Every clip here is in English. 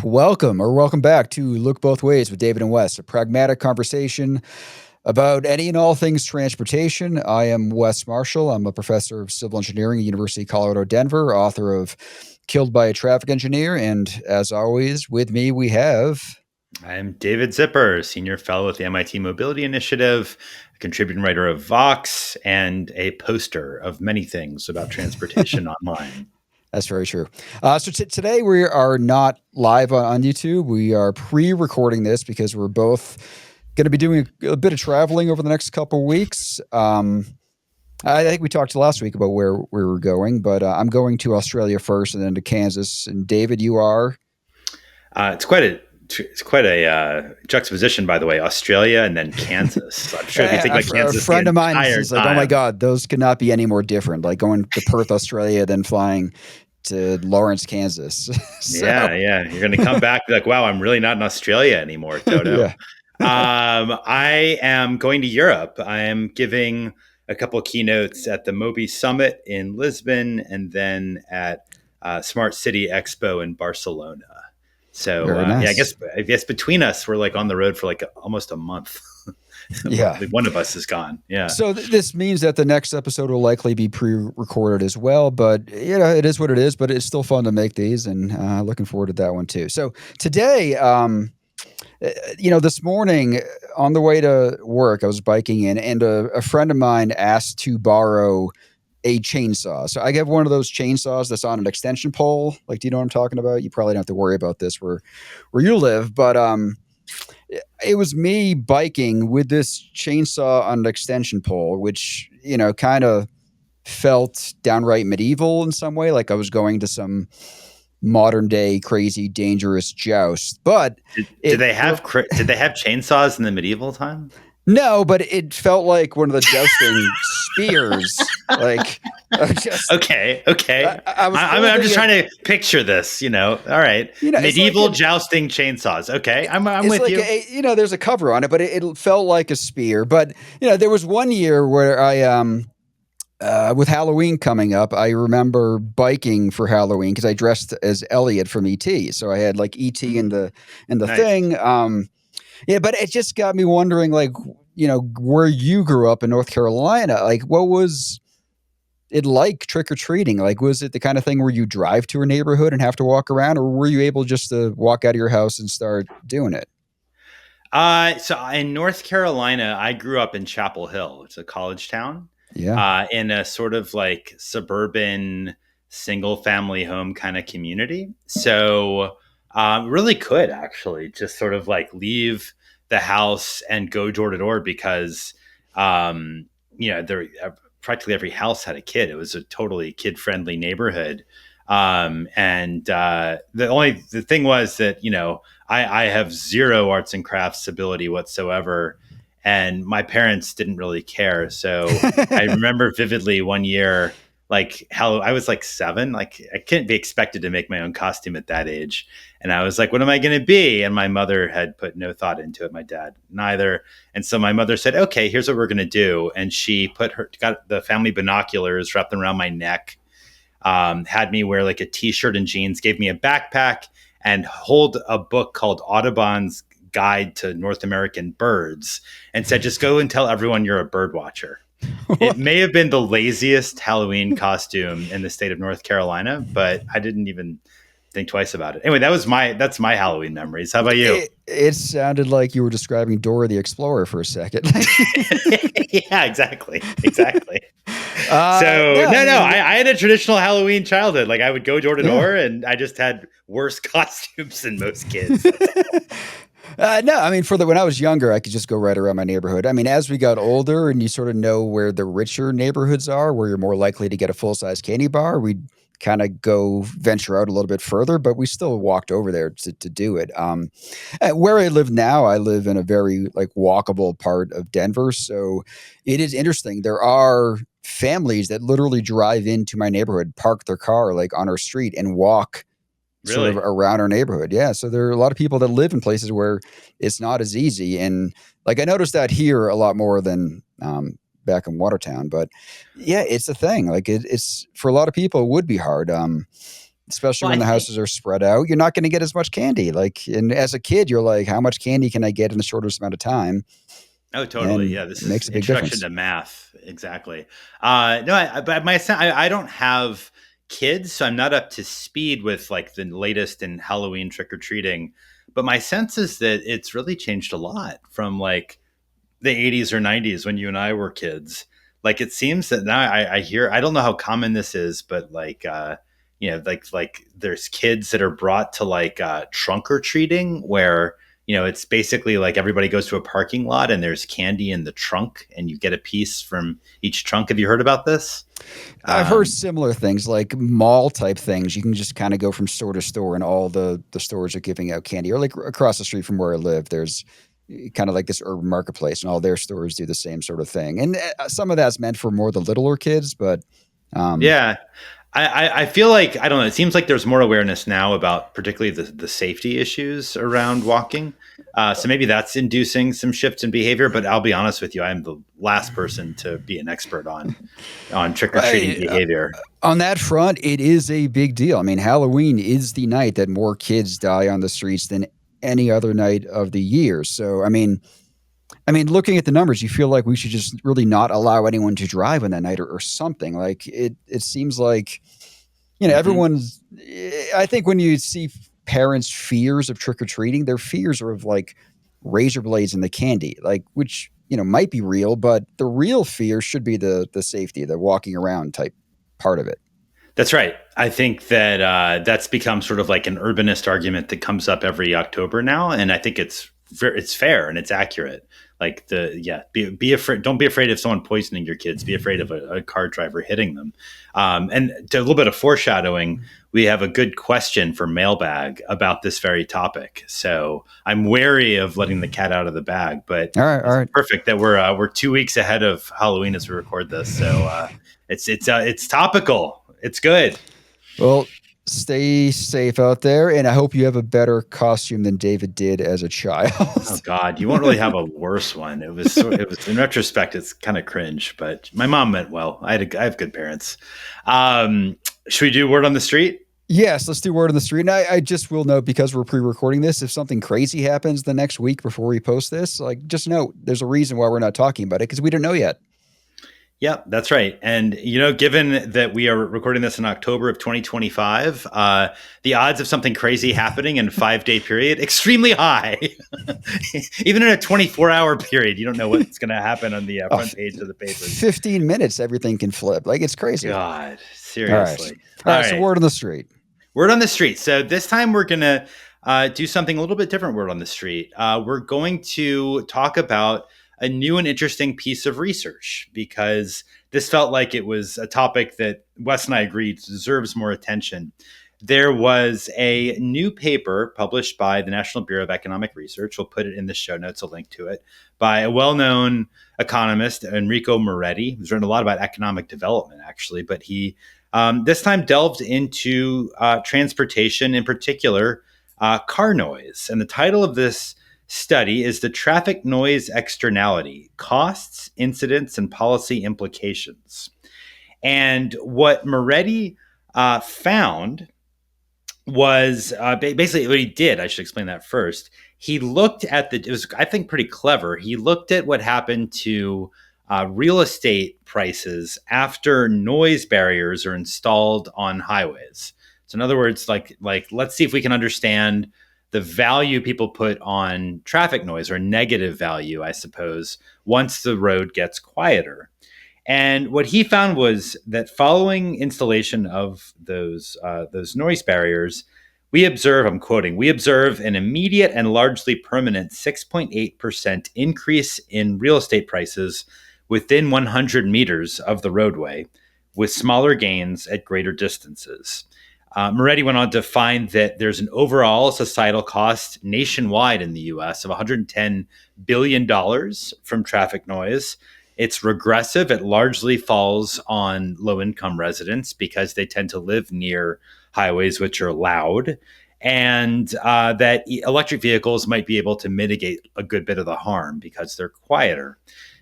Welcome back to Look Both Ways with David and Wes, a pragmatic conversation about any and all things transportation. I am Wes Marshall. I'm a professor of civil engineering at University of Colorado, Denver, author of Killed by a Traffic Engineer. And as always, with me, we have... I'm David Zipper, senior fellow at the MIT Mobility Initiative, a contributing writer of Vox, and a poster of many things about transportation online. That's very true. Today we are not live on YouTube. We are pre-recording this because we're both going to be doing a bit of traveling over the next couple of weeks. I think we talked last week about where we were going, but I'm going to Australia first and then to Kansas. And David, you are? It's quite a juxtaposition, by the way. Australia and then Kansas. I'm sure if you think about Kansas, a friend of mine is like, "Oh my God, those could not be any more different." Like going to Perth, Australia, then flying to Lawrence, Kansas. So. Yeah. You're going to come back and be like, "Wow, I'm really not in Australia anymore, Toto." Yeah. I am going to Europe. I am giving a couple of keynotes at the Mobi Summit in Lisbon, and then at Smart City Expo in Barcelona. So nice. I guess between us, we're like on the road for like almost a month. Yeah, one of us is gone. Yeah. So this means that the next episode will likely be pre-recorded as well. But it is what it is. But it's still fun to make these, and looking forward to that one too. So today, this morning on the way to work, I was biking in, and a friend of mine asked to borrow a chainsaw. So I have one of those chainsaws that's on an extension pole. Like, do you know what I'm talking about? You probably don't have to worry about this where you live, but it was me biking with this chainsaw on an extension pole, which, kind of felt downright medieval in some way. Like I was going to some modern day crazy dangerous joust. But did they have chainsaws in the medieval time? No, but it felt like one of the jousting spears. Like, okay. I'm just trying to picture this. All right. Medieval jousting chainsaws. Okay, I'm with you. There's a cover on it, but it felt like a spear. But there was one year where I with Halloween coming up, I remember biking for Halloween because I dressed as Elliot from E.T. So I had like E.T. in the nice. Thing. Yeah, but it just got me wondering, like, where you grew up in North Carolina, like, what was it like trick-or-treating? Like, was it the kind of thing where you drive to a neighborhood and have to walk around, or were you able just to walk out of your house and start doing it? So in North Carolina, I grew up in Chapel Hill. It's a college town. Yeah. In a sort of like suburban single-family home kind of community. So really could actually just sort of like leave the house and go door to door because, there practically every house had a kid. It was a totally kid-friendly neighborhood. The thing was that, I have zero arts and crafts ability whatsoever. And my parents didn't really care. So I remember vividly one year, like how I was like 7, like I couldn't be expected to make my own costume at that age. And I was like, what am I going to be? And my mother had put no thought into it. My dad, neither. And so my mother said, okay, here's what we're going to do. And she got the family binoculars, wrapped them around my neck, had me wear like a t-shirt and jeans, gave me a backpack and hold a book called Audubon's Guide to North American Birds and said, just go and tell everyone you're a bird watcher. It may have been the laziest Halloween costume in the state of North Carolina, but I didn't even think twice about it. Anyway, that's my Halloween memories. How about you? It sounded like you were describing Dora the Explorer for a second. Yeah, exactly. I had a traditional Halloween childhood. Like I would go door to door and I just had worse costumes than most kids. No, I mean, when I was younger, I could just go right around my neighborhood. I mean, as we got older and you sort of know where the richer neighborhoods are, where you're more likely to get a full-size candy bar, we'd kind of venture out a little bit further, but we still walked over there to do it. Where I live now, I live in a very like walkable part of Denver. So it is interesting. There are families that literally drive into my neighborhood, park their car like on our street and walk sort of around our neighborhood. Yeah. So there are a lot of people that live in places where it's not as easy. And like, I noticed that here a lot more than back in Watertown, but yeah, it's a thing. Like it's for a lot of people, it would be hard. especially Well, when I the think. houses are spread out. You're not going to get as much candy. Like, and as a kid, you're like, how much candy can I get in the shortest amount of time? Oh, totally. And Yeah, this it is makes a big introduction difference. to math. Exactly. No, but I don't have kids, so I'm not up to speed with like the latest in Halloween trick or treating. But my sense is that it's really changed a lot from like the 80s or 90s when you and I were kids. Like it seems that now I hear, I don't know how common this is, but like like there's kids that are brought to like trunk or treating where it's basically like everybody goes to a parking lot and there's candy in the trunk and you get a piece from each trunk. Have you heard about this? I've heard Um, similar things like mall type things. You can just kind of go from store to store, and all the stores are giving out candy. Or like across the street from where I live, there's kind of like this urban marketplace, and all their stores do the same sort of thing. And some of that's meant for more the littler kids, but um, yeah, I feel like I don't know. It seems like there's more awareness now about particularly the safety issues around walking. So maybe that's inducing some shifts in behavior. But I'll be honest with you, I'm the last person to be an expert on trick or treating I, behavior. on that front, it is a big deal. I mean, Halloween is the night that more kids die on the streets than any other night of the year. So, I mean, looking at the numbers, you feel like we should just really not allow anyone to drive on that night, or something. Like it seems like Hmm. everyone's. I think when you see parents' fears of trick or treating, their fears are of like razor blades and the candy, like which might be real, but the real fear should be the safety, the walking around type part of it. That's right. I think that that's become sort of like an urbanist argument that comes up every October now, and I think it's fair and it's accurate. Like be afraid. Don't be afraid of someone poisoning your kids. Be afraid of a car driver hitting them. And to a little bit of foreshadowing, we have a good question for mailbag about this very topic. So I'm wary of letting the cat out of the bag, but All right, all it's right. perfect that we're 2 weeks ahead of Halloween as we record this. So it's topical. It's good. Well, stay safe out there, and I hope you have a better costume than David did as a Oh child. God, you won't really have a worse one. It was in retrospect, it's kind of cringe, but my mom meant well. I have good parents. Should we do word on the street? Yes, let's do word on the street. And I just will note, because we're pre-recording this, if something crazy happens the next week before we post this, like just note there's a reason why we're not talking about it, because we don't know yet. Yep, that's right. And given that we are recording this in October of 2025, the odds of something crazy happening in a 5-day period extremely high. Even in a 24-hour period, you don't know what's going to happen on the Oh, front page of the papers. 15 minutes, everything can flip. Like it's crazy. God, All right. seriously. All All right. So right. word on the street. Word on the street. So this time we're going to do something a little bit different. Word on the street. We're going to talk about a new and interesting piece of research because this felt like it was a topic that Wes and I agreed deserves more attention. There was a new paper published by the National Bureau of Economic Research. We'll put it in the show notes, a link to it, by a well known economist, Enrico Moretti, who's written a lot about economic development, actually, but he this time delved into transportation, in particular, car noise. And the title of this study is The Traffic Noise Externality: Costs, Incidents, and Policy Implications. And what Moretti found was basically what he did. I should explain that first. He looked at it was, I think, pretty clever. He looked at what happened to real estate prices after noise barriers are installed on highways. So, in other words, like let's see if we can understand the value people put on traffic noise, or negative value, I suppose, once the road gets quieter. And what he found was that following installation of those noise barriers, we observe, I'm quoting, we observe an immediate and largely permanent 6.8% increase in real estate prices within 100 meters of the roadway, with smaller gains at greater distances. Moretti went on to find that there's an overall societal cost nationwide in the US of $110 billion from traffic noise. It's regressive. It largely falls on low income residents because they tend to live near highways, which are loud, and that electric vehicles might be able to mitigate a good bit of the harm because they're quieter.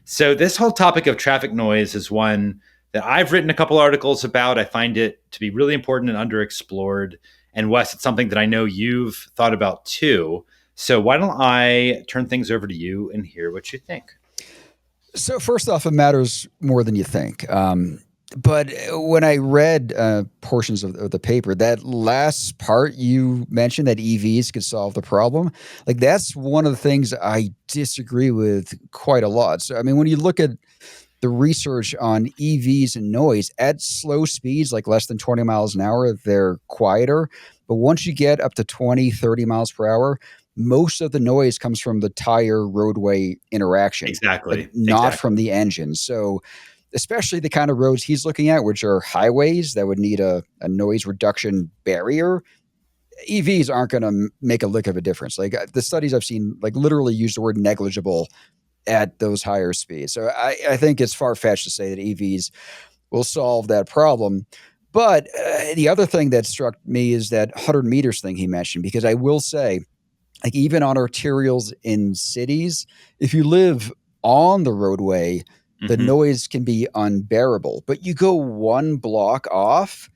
So, this whole topic of traffic noise is one that I've written a couple articles about. I find it to be really important and underexplored. And Wes, it's something that I know you've thought about too. So why don't I turn things over to you and hear what you think? So first off, it matters more than you think. But when I read portions of the paper, that last part you mentioned that EVs could solve the problem, like that's one of the things I disagree with quite a lot. So I mean, when you look at the research on EVs and noise at slow speeds, like less than 20 miles an hour, they're quieter. But once you get up to 20, 30 miles per hour, most of the noise comes from the tire roadway interaction, like Exactly. not from Exactly. the engine. So, especially the kind of roads he's looking at, which are highways that would need a noise reduction barrier, EVs aren't going to make a lick of a difference. Like the studies I've seen, like literally use the word negligible at those higher speeds. So I think it's far fetched to say that EVs will solve that problem. But the other thing that struck me is that 100 meters thing he mentioned, because I will say, like, even on arterials in cities, if you live on the roadway, the Hmm. noise can be unbearable. But you go one block off,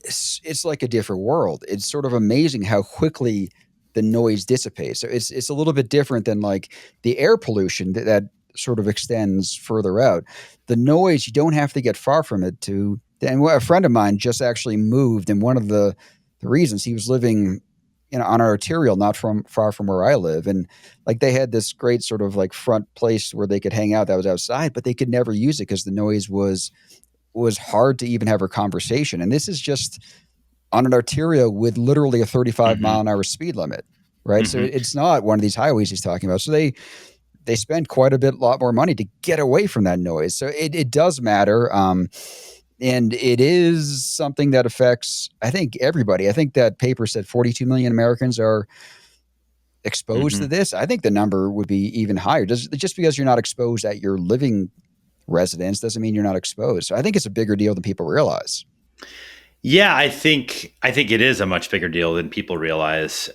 it's like a different world. It's sort of amazing how quickly the noise dissipates. So it's a little bit different than like the air pollution that sort of extends further out. The noise, you don't have to get far from it to. And a friend of mine just actually moved, and one of the reasons he was living, on an arterial not from far from where I live, and like they had this great sort of like front place where they could hang out that was outside, but they could never use it because the noise was hard to even have a conversation. And this is just on an arterial with literally a 35 Hmm. mile an hour speed limit, right? So Hmm. it's not one of these highways he's talking about. So they spend quite a lot more money to get away from that noise. So it does matter. And it is something that affects, I think, everybody. I think that paper said 42 million Americans are exposed to Hmm. this. I think the number would be even higher. Just because you're not exposed at your living residence doesn't mean you're not exposed. So I think it's a bigger deal than people realize. Yeah, I think it is a much bigger deal than people realize.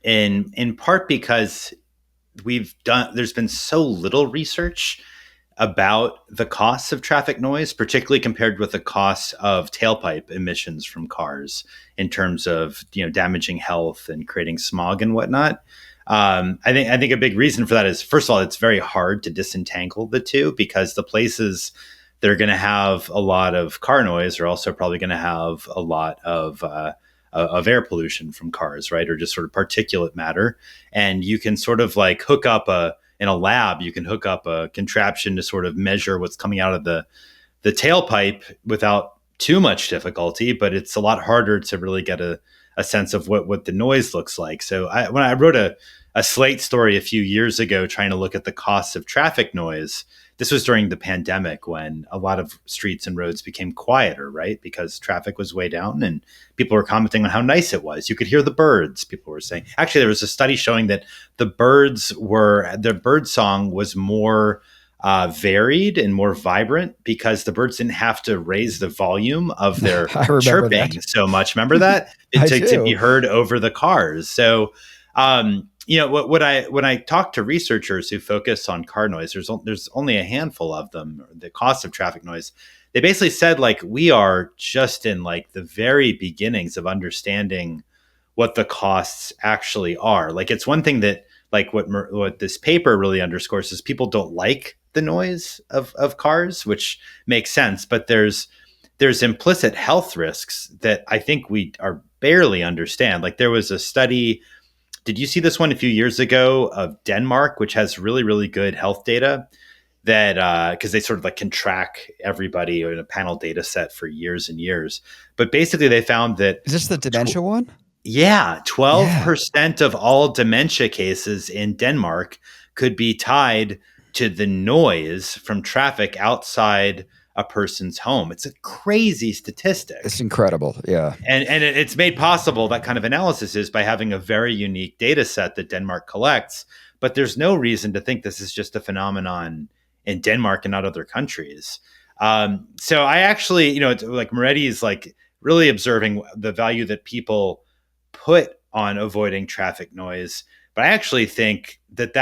In part because there's been so little research about the costs of traffic noise, particularly compared with the costs of tailpipe emissions from cars in terms of damaging health and creating smog and whatnot. I think a big reason for that is, first of all, it's very hard to disentangle the two because the places that are going to have a lot of car noise are also probably going to have a lot of air pollution from cars, right? Or just sort of particulate matter. And you can sort of like hook up in a lab, you can hook up a contraption to sort of measure what's coming out of the tailpipe without too much difficulty, but it's a lot harder to really get a sense of what the noise looks like. So when I wrote a Slate story a few years ago trying to look at the costs of traffic noise, this was during the pandemic when a lot of streets and roads became quieter, right? Because traffic was way down and people were commenting on how nice it was. You could hear the birds. People were saying, actually, there was a study showing that the bird song was more varied and more vibrant because the birds didn't have to raise the volume of their I remember that. chirping so much. Remember that I to be do. heard over the cars. So, what I when I talk to researchers who focus on car noise, there's only a handful of them. The cost of traffic noise. They basically said like we are just in like the very beginnings of understanding what the costs actually are. Like it's one thing that like what this paper really underscores is people don't like the noise of cars, which makes sense. But there's implicit health risks that I think we are barely understand. Like there was a study. Did you see this one a few years ago of Denmark, which has really really good health data? That because they sort of like can track everybody in a panel data set for years and years. But basically, they found that Is this the dementia one? yeah, Yeah. 12% of all dementia cases in Denmark could be tied to the noise from traffic outside a person's home. It's a crazy It's statistic. incredible. Yeah. And it's made possible, that kind of analysis is by having a very unique data set that Denmark collects. But there's no reason to think this is just a phenomenon in Denmark and not other countries. So I actually, it's like Moretti is like really observing the value that people put on avoiding traffic noise. But I actually think that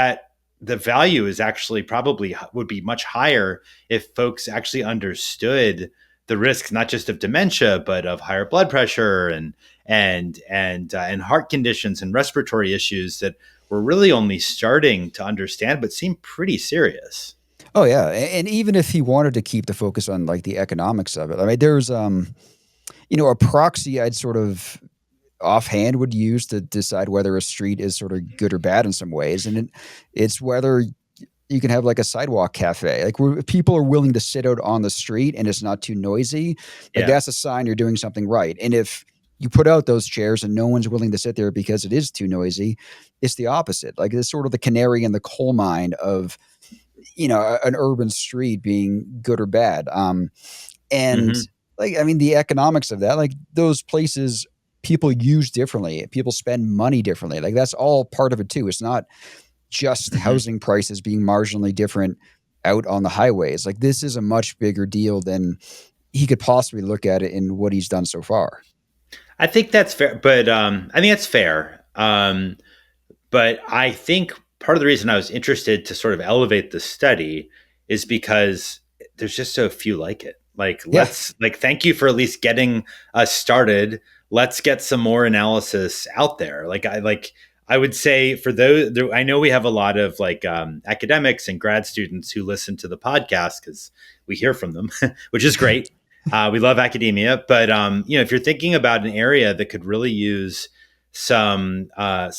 the value is actually probably would be much higher if folks actually understood the risks, not just of dementia, but of higher blood pressure and heart conditions and respiratory issues that we're really only starting to understand, but seem pretty serious. Oh yeah, and even if he wanted to keep the focus on like the economics of it, I mean, there's a proxy I'd sort of offhand would use to decide whether a street is sort of good or bad in some ways, and it's whether you can have like a sidewalk cafe, like where people are willing to sit out on the street and it's not too noisy. Like Yeah. that's a sign you're doing something right. And if you put out those chairs and no one's willing to sit there because it is too noisy, it's the opposite. Like it's sort of the canary in the coal mine of an urban street being good or bad. And Hmm. like I mean, the economics of that, like those places, people use differently. People spend money differently. Like that's all part of it too. It's not just Hmm. housing prices being marginally different out on the highways. Like this is a much bigger deal than he could possibly look at it in what he's done so far. I think that's fair, but I think that's fair. But I think part of the reason I was interested to sort of elevate the study is because there's just so few like it. Like, Yeah. thank you for at least getting us started. Let's get some more analysis out there. I would say for those, I know we have a lot of academics and grad students who listen to the podcast because we hear from them, which is great. We love academia, but if you're thinking about an area that could really use some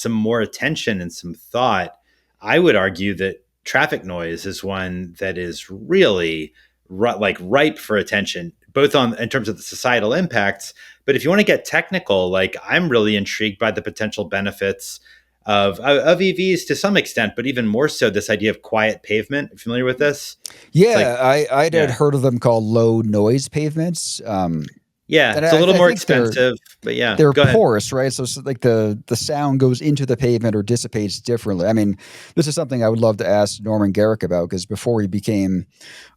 more attention and some thought, I would argue that traffic noise is one that is really ripe for attention, both on in terms of the societal impacts. But if you want to get technical, like I'm really intrigued by the potential benefits of EVs to some extent, but even more so this idea of quiet pavement. Familiar with this? It's like, Yeah, I'd had yeah, heard of them called low noise pavements. yeah, And it's a little I more think they're expensive, but yeah, they're go ahead. porous, right? So it's like the sound goes into the pavement or dissipates differently. I mean, this is something I would love to ask Norman Garrick about because before he became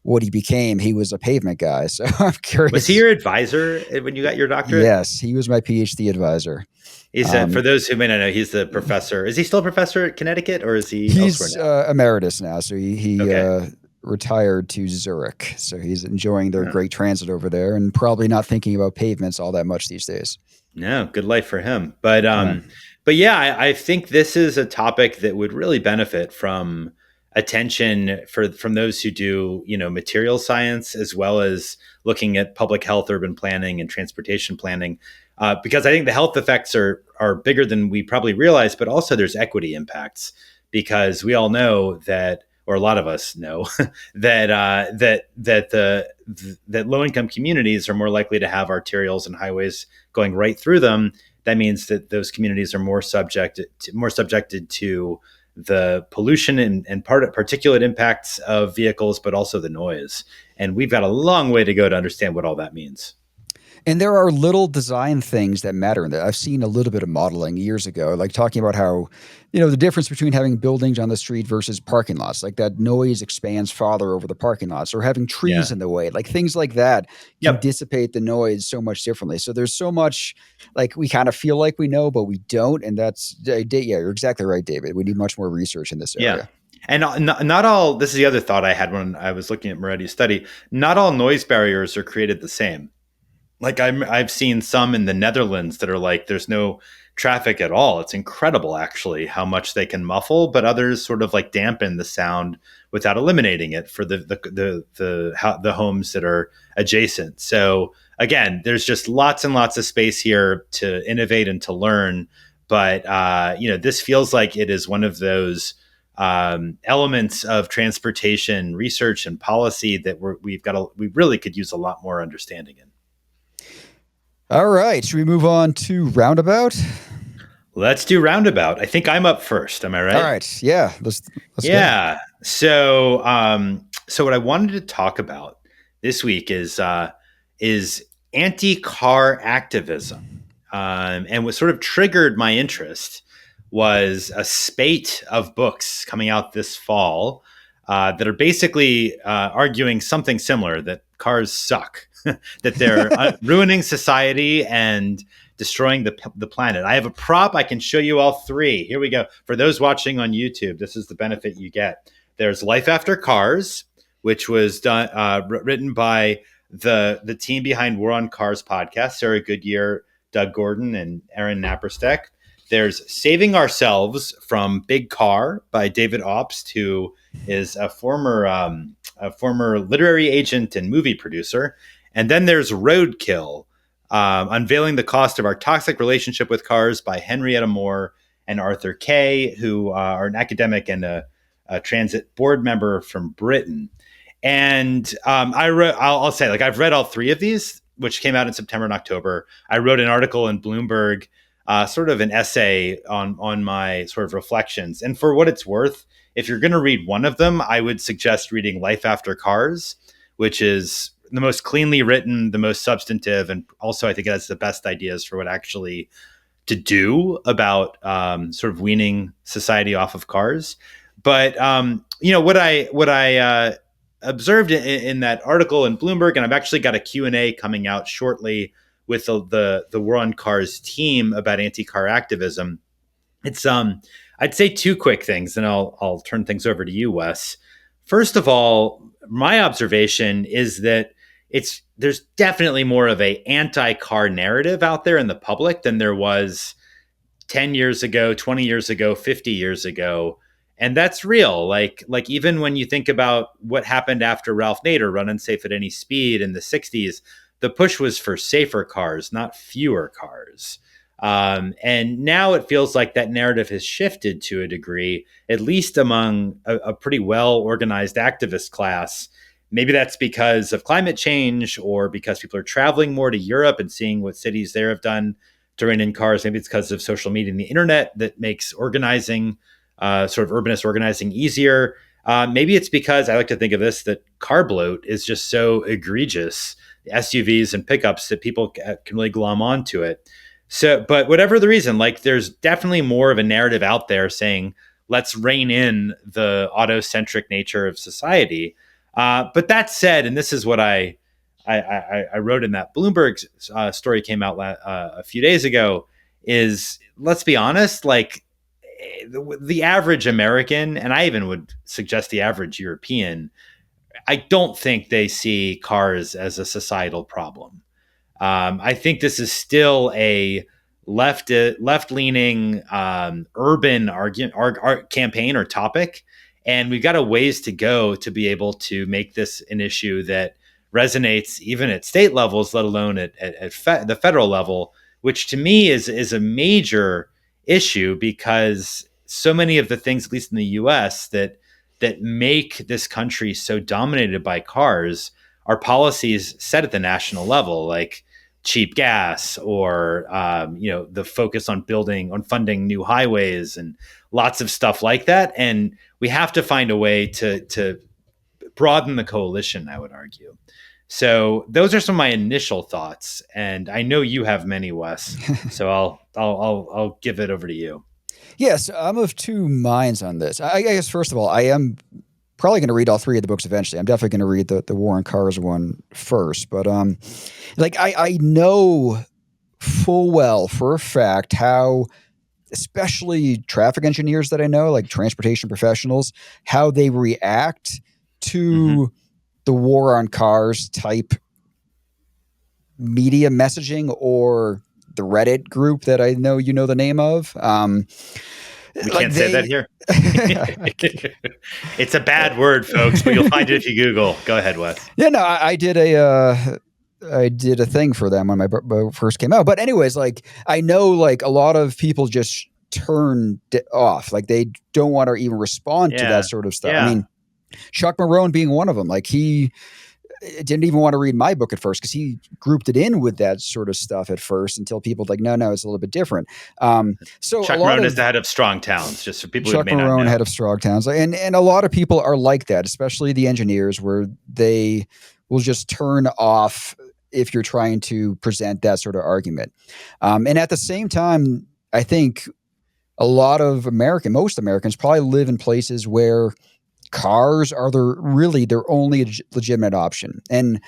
what he became, he was a pavement guy. So I'm Was he curious. your advisor when you got your doctorate? Yes, he was my PhD advisor. He's for Um, those who may not know, he's the professor. Is he still a professor at Connecticut or is he elsewhere he's now? emeritus now, so he Okay. retired to Zurich. So he's enjoying their Uh, great transit over there, and probably not thinking about pavements all that much these days. no, good life for him. Yeah. But yeah, I think this is a topic that would really benefit from attention from those who do, material science as well as looking at public health, urban planning, and transportation planning. Because I think the health effects are bigger than we probably realize, but also there's equity impacts because we all know that, or a lot of us know that low income communities are more likely to have arterials and highways going right through them. That means that those communities are more subjected to the pollution and particulate impacts of vehicles, but also the noise. And we've got a long way to go to understand what all that means. And there are little design things that matter in that. I've seen a little bit of modeling years ago, like talking about how, the difference between having buildings on the street versus parking lots, like that noise expands farther over the parking lots, or having trees Yeah. in the way, like things like that can Yep. dissipate the noise so much differently. So there's so much like we kind of feel like we know, but we don't. And yeah, you're exactly right, David. We need much more research in this Yeah. area. And not all, this is the other thought I had when I was looking at Moretti's study, not all noise barriers are created the same. Like I've seen some in the Netherlands that are like there's no traffic at all. It's incredible actually how much they can muffle, but others sort of like dampen the sound without eliminating it for the homes that are adjacent. So again, there's just lots and lots of space here to innovate and to learn. But this feels like it is one of those elements of transportation research and policy that we really could use a lot more understanding in. All right. Should we move on to roundabout? Let's do roundabout. I think I'm up first. Am I All right? right. Yeah. Let's go. Yeah. So what I wanted to talk about this week is anti-car activism, and what sort of triggered my interest was a spate of books coming out this fall that are basically arguing something similar: that cars suck, that they're ruining society and destroying the planet. I have a prop. I can show you all three. Here we go. For those watching on YouTube, this is the benefit you get. There's Life After Cars, which was done written by the team behind War on Cars podcast, Sarah Goodyear, Doug Gordon, and Aaron Naparstek. There's Saving Ourselves from Big Car by David Obst, who is a former literary agent and movie producer. And then there's Roadkill, Unveiling the Cost of Our Toxic Relationship with Cars by Henrietta Moore and Arthur Kay, who are an academic and a transit board member from Britain. And I'll say, like, I've read all three of these, which came out in September and October. I wrote an article in Bloomberg, sort of an essay on my sort of reflections. And for what it's worth, if you're going to read one of them, I would suggest reading Life After Cars, which is the most cleanly written, the most substantive, and also I think it has the best ideas for what actually to do about sort of weaning society off of cars. But what I observed in that article in Bloomberg, and I've actually got a Q&A coming out shortly with the War on Cars team about anti-car activism. It's I'd say two quick things, and I'll turn things over to you, Wes. First of all, my observation is that there's definitely more of a anti-car narrative out there in the public than there was 10 years ago, 20 years ago, 50 years ago. And that's real. Like even when you think about what happened after Ralph Nader, Run Unsafe at Any Speed in the 60s, the push was for safer cars, not fewer cars. And now it feels like that narrative has shifted to a degree, at least among a pretty well organized activist class. Maybe that's because of climate change or because people are traveling more to Europe and seeing what cities there have done to rein in cars. Maybe it's because of social media and the internet that makes organizing, sort of urbanist organizing, easier. Maybe it's because I like to think of this, that car bloat is just so egregious, SUVs and pickups, that people can really glom onto it. So, but whatever the reason, like there's definitely more of a narrative out there saying, let's rein in the auto-centric nature of society. But that said, and this is what I wrote in that Bloomberg story came out a few days ago, is let's be honest, like the average American, and I even would suggest the average European, I don't think they see cars as a societal problem. I think this is still a left-leaning urban campaign or topic, and we've got a ways to go to be able to make this an issue that resonates even at state levels, let alone at the federal level, which to me is a major issue, because so many of the things, at least in the U.S., that make this country so dominated by cars are policies set at the national level, like cheap gas, or the focus on funding new highways and lots of stuff like that. And we have to find a way to broaden the coalition, I would argue. So those are some of my initial thoughts, and I know you have many, Wes. So I'll give it over to you. Yes, I'm of two minds on this. I guess first of all, I am probably going to read all three of the books eventually. I'm definitely going to read the War on Cars one first, but like I know full well for a fact how, especially traffic engineers that I know, like transportation professionals, how they react to the War on Cars type media messaging, or the Reddit group that I know you know the name of. We can't say that here. It's a bad word, folks, but you'll find it if you Google. Go ahead, Wes. Yeah, no, I did a thing for them when my book first came out. But anyways, like I know like a lot of people just turn off, like they don't want to even respond to that sort of stuff. Yeah. I mean, Chuck Marohn being one of them, like he didn't even want to read my book at first because he grouped it in with that sort of stuff at first, until people like, no, it's a little bit different. So Chuck Marohn is the head of Strong Towns, just for people who may not know. Chuck Marohn, head of Strong Towns, and a lot of people are like that, especially the engineers, where they will just turn off if you're trying to present that sort of argument. And at the same time, I think most Americans probably live in places where cars are their only legitimate option. And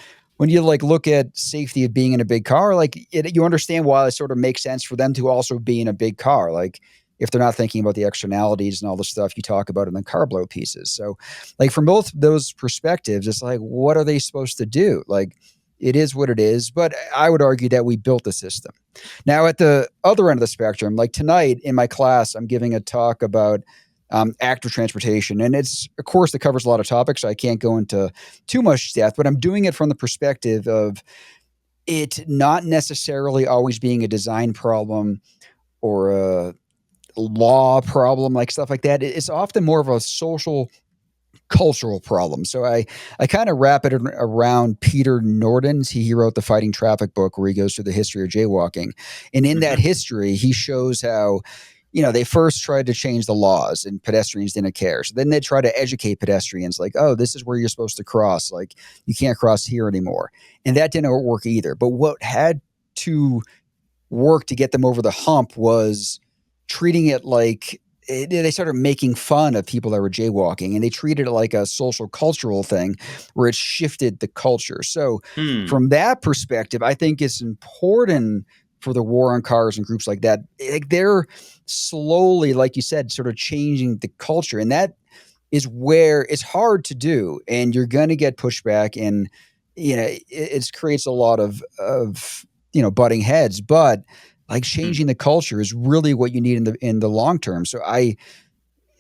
when you like look at safety of being in a big car, like you understand why it sort of makes sense for them to also be in a big car. Like if they're not thinking about the externalities and all the stuff you talk about in the car blow pieces. So like from both those perspectives, it's like, what are they supposed to do? Like it is what it is. But I would argue that we built the system. Now, at the other end of the spectrum, like tonight in my class, I'm giving a talk about active transportation. And it's a course that covers a lot of topics. So I can't go into too much depth, but I'm doing it from the perspective of it not necessarily always being a design problem or a law problem, like stuff like that. It's often more of a social cultural problem. So I kind of wrap it around Peter Norton's. He wrote the Fighting Traffic book where he goes through the history of jaywalking. And in that Hmm. history, he shows how, they first tried to change the laws and pedestrians didn't care. So then they try to educate pedestrians like, oh, this is where you're supposed to cross. Like you can't cross here anymore. And that didn't work either. But what had to work to get them over the hump was treating it like they started making fun of people that were jaywalking and they treated it like a social cultural thing where it shifted the culture. So Hmm. from that perspective, I think it's important for the war on cars and groups like that. Like they're slowly, like you said, sort of changing the culture. And that is where it's hard to do. And you're going to get pushback and, it creates a lot of, butting heads, but like Hmm. changing the culture is really what you need in the long term. So I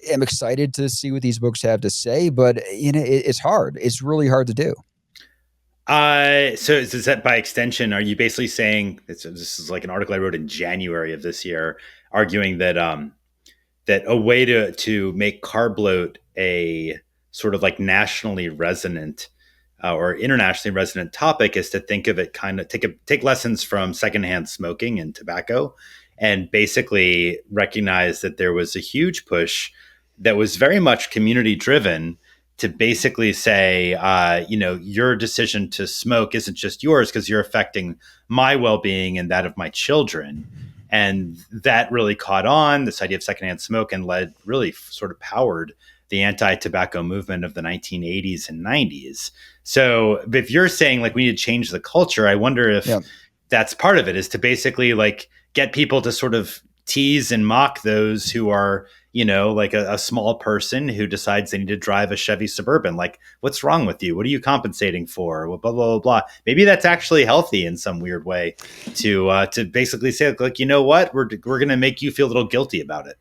am excited to see what these books have to say, but it's hard. It's really hard to do. So is that by extension? Are you basically saying this is like an article I wrote in January of this year, arguing that that a way to make carb bloat a sort of like nationally resonant or internationally resonant topic is to think of it kind of take lessons from secondhand smoking and tobacco, and basically recognize that there was a huge push that was very much community driven to basically say, your decision to smoke isn't just yours because you're affecting my well being and that of my children. And that really caught on, this idea of secondhand smoke, and really sort of powered the anti-tobacco movement of the 1980s and 90s. So if you're saying like we need to change the culture, I wonder if Yeah. that's part of it, is to basically like get people to sort of tease and mock those who are, like a small person who decides they need to drive a Chevy Suburban. Like, what's wrong with you? What are you compensating for? Well, blah, blah, blah, blah. Maybe that's actually healthy in some weird way to basically say, like, you know what? We're going to make you feel a little guilty about it.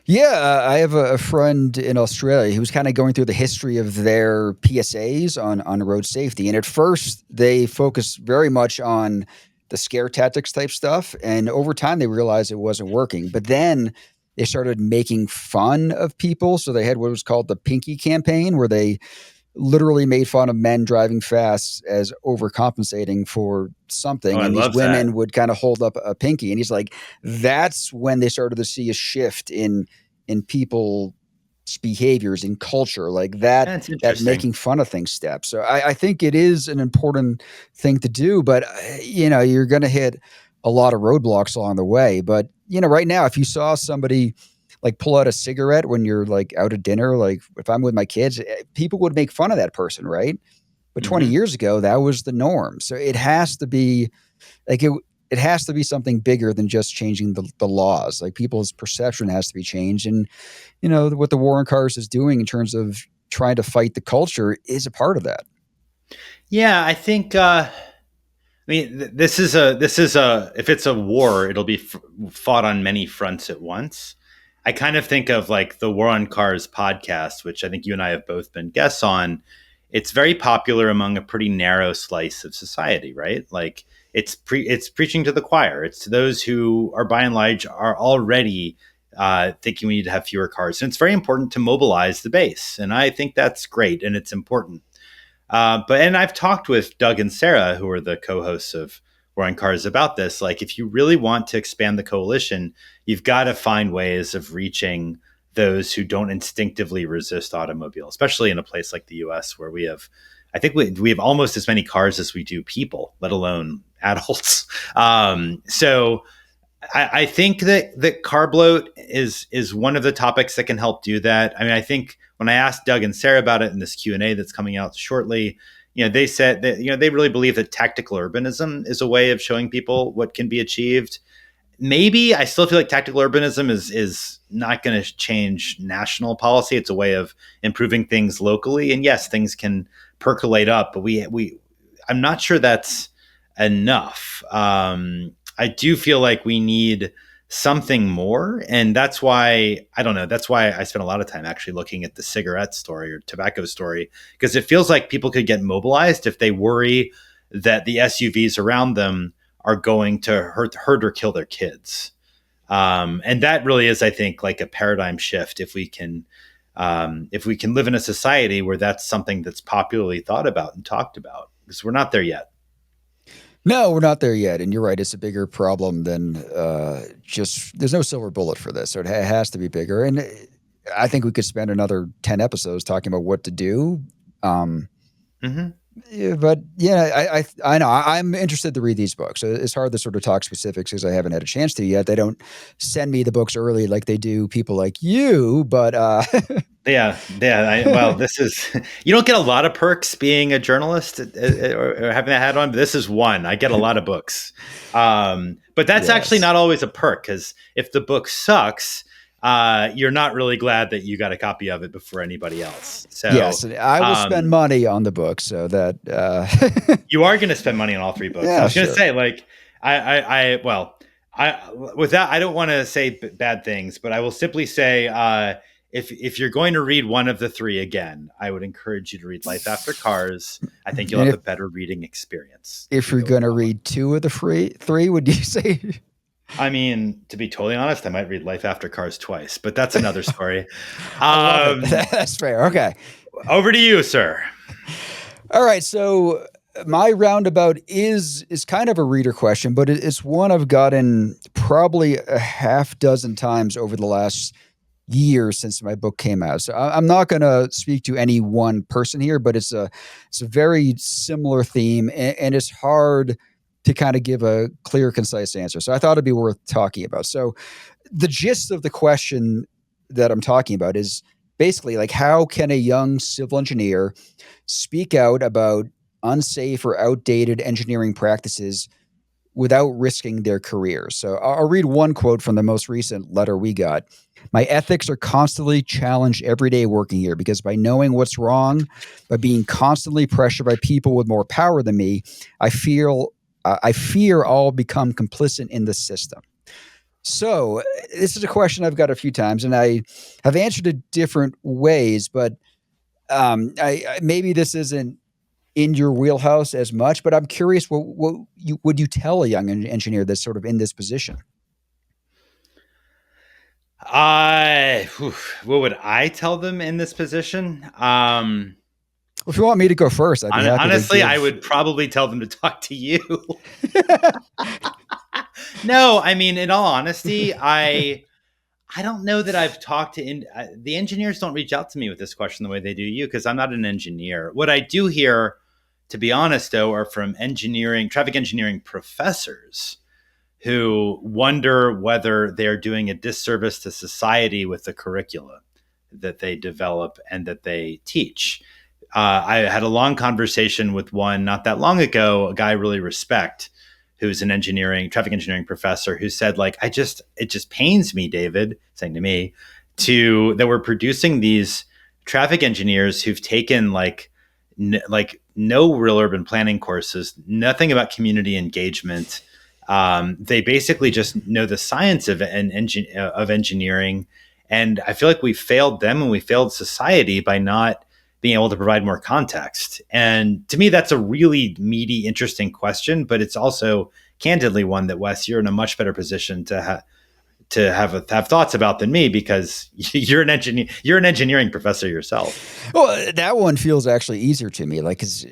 Yeah, I have a friend in Australia who's kind of going through the history of their PSAs on road safety. And at first, they focused very much on the scare tactics type stuff. And over time, they realized it wasn't working. But then they started making fun of people. So they had what was called the Pinky campaign, where they literally made fun of men driving fast as overcompensating for Oh, something. I And these love that. women would kind of hold up a pinky. And he's like, that's when they started to see a shift in people's behaviors in culture, like That's that interesting. making fun of things step. So I think it is an important thing to do, but you're going to hit a lot of roadblocks along the way. But right now, if you saw somebody like pull out a cigarette when you're like out at dinner, like if I'm with my kids, people would make fun of that person, right? But 20 Hmm. years ago, that was the norm. So it has to be like it has to be something bigger than just changing the laws. Like people's perception has to be changed. And, what the war on cars is doing in terms of trying to fight the culture is a part of that. Yeah, I think. I mean, this is a if it's a war, it'll be fought on many fronts at once. I kind of think of like the War on Cars podcast, which I think you and I have both been guests on. It's very popular among a pretty narrow slice of society, right? Like it's preaching to the choir. It's to those who are by and large are already thinking we need to have fewer cars, and it's very important to mobilize the base. And I think that's great and it's important. And I've talked with Doug and Sarah, who are the co-hosts of War on Cars, about this. Like, if you really want to expand the coalition, you've got to find ways of reaching those who don't instinctively resist automobile, especially in a place like the U.S. where I think we have almost as many cars as we do people, let alone adults. So I think that carb load is one of the topics that can help do that. I mean, I think when I asked Doug and Sarah about it in this Q&A that's coming out shortly, they said that they really believe that tactical urbanism is a way of showing people what can be achieved. Maybe I still feel like tactical urbanism is not going to change national policy. It's a way of improving things locally, and yes, things can percolate up, but we I'm not sure that's enough. I do feel like we need something more, and that's why I don't know. That's why I spent a lot of time actually looking at the cigarette story or tobacco story, because it feels like people could get mobilized if they worry that the SUVs around them are going to hurt or kill their kids. And that really is, I think, like a paradigm shift if we can live in a society where that's something that's popularly thought about and talked about, because we're not there yet. No, we're not there yet, and you're right. It's a bigger problem than just. There's no silver bullet for this, so it has to be bigger. And I think we could spend another 10 episodes talking about what to do. Um, Mm-hmm. yeah, but yeah, I know I'm interested to read these books. It's hard to sort of talk specifics because I haven't had a chance to yet. They don't send me the books early like they do people like you, but Yeah, yeah. Well, this is you don't get a lot of perks being a journalist or having that hat on. But this is one. I get a lot of books, but that's actually yes. not always a perk, because if the book sucks, you're not really glad that you got a copy of it before anybody else. So Yes, and I will spend um, money on the book so that you are going to spend money on all three books. I yeah, was going to sure. say, like, well, with that, I don't want to say bad things, but I will simply say, if you're going to read one of the three again, I would encourage you to read Life After Cars. I think you'll And have a better reading experience if if you you're go with gonna that one. read two of the three, would you say? I mean, to be totally honest, I might read Life After Cars twice, but that's another story. I love it. Um, That's fair. Okay. Over to you, sir. All right. So my roundabout is kind of a reader question, but it's one I've gotten probably a half dozen times over the last years since my book came out. So I'm not going to speak to any one person here, but it's a very similar theme, and it's hard to kind of give a clear, concise answer. So I thought it'd be worth talking about. So the gist of the question that I'm talking about is basically like how can a young civil engineer speak out about unsafe or outdated engineering practices without risking their career. So I'll read one quote from the most recent letter we got. My ethics are constantly challenged every day working here because by knowing what's wrong, by being constantly pressured by people with more power than me, I feel I fear I'll become complicit in the system. So this is a question I've got a few times, and I have answered it different ways, but maybe this isn't in your wheelhouse as much, but I'm curious what you would you tell a young engineer that's sort of in this position? What would I tell them in this position? Well, if you want me to go first, I'd be happy to Honestly, I give. would probably tell them to talk to you. No, I mean, in all honesty, I don't know that I've talked to the engineers. Don't reach out to me with this question the way they do you, because I'm not an engineer. What I do hear, to be honest, though, are from traffic engineering professors who wonder whether they're doing a disservice to society with the curricula that they develop and that they teach. I had a long conversation with one not that long ago, a guy I really respect, who's an traffic engineering professor, who said, like, it just pains me, David, saying to me, that we're producing these traffic engineers who've taken like no real urban planning courses, nothing about community engagement. They basically just know the science of engineering, and I feel like we failed them and we failed society by not being able to provide more context. And to me, that's a really meaty, interesting question, but it's also candidly one that, Wes, you're in a much better position to have thoughts about than me, because you're an engineering professor yourself. Well, that one feels actually easier to me. Like, 'cause,